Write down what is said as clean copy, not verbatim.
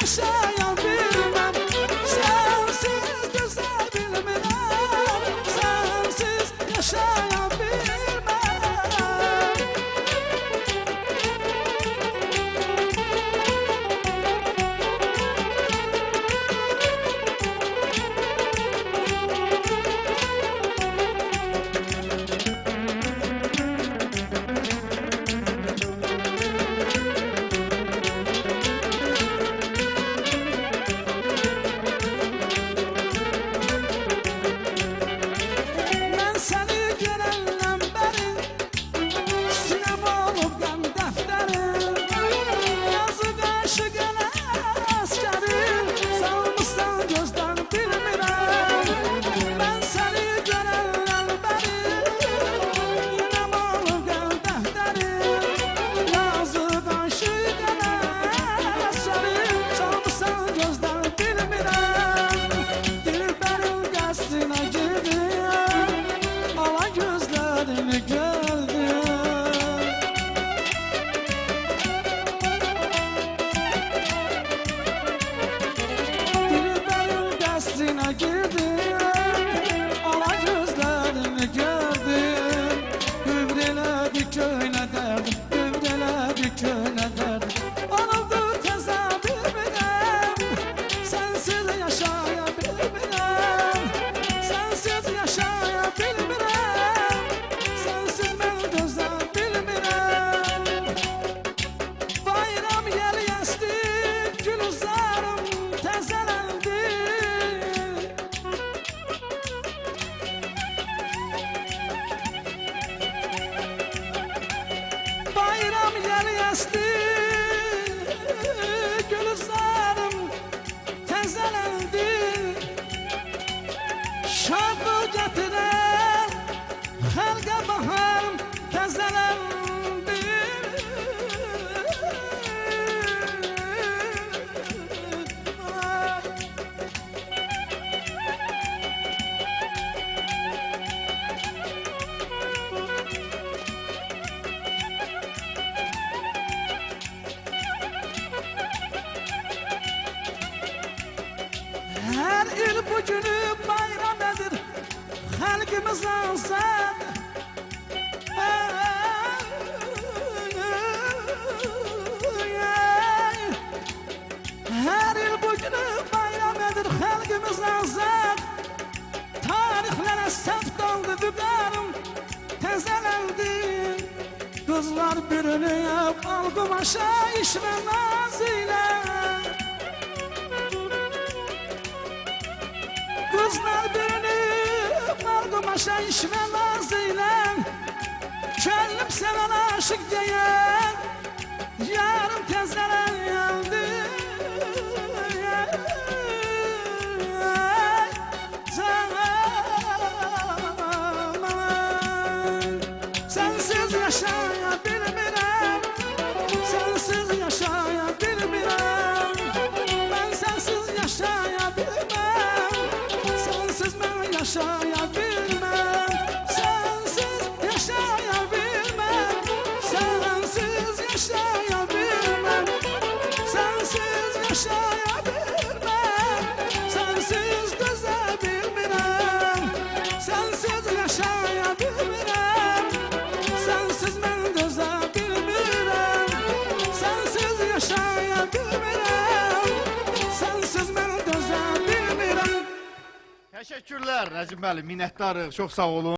yaşaya bilmem. Sensiz döze bilmirəm, sensiz yaşaya bilmem. Her il bugünü bayram edir halkımız azad. Her il bugünü bayram edir halkımız azad. Tarihlere seft oldu vüqarım tezelendi. Kızlar bürünüp algı başa işme nazile. Kızlar bürünüp algı başa işme nazile. Könlüm seven aşık diyen yarım tezelen geldi. Sensiz yaşaya bilmirəm, sensiz yaşaya bilmirəm. Ben sensiz yaşaya bilmem, sensiz ben yaşaya bilmem. Sensiz yaşaya bilmem, sensiz yaşaya bilmem. Sensiz yaşaya bilmem, sensiz döze bilmirəm. Sensiz yaşaya bilmirəm, sensiz ben döze bilmirəm. Sensiz yaşaya bilmirəm, sensiz ben döze bilmirəm. Teşekkürler Necip Bey, minnettarıq, çok sağ olun.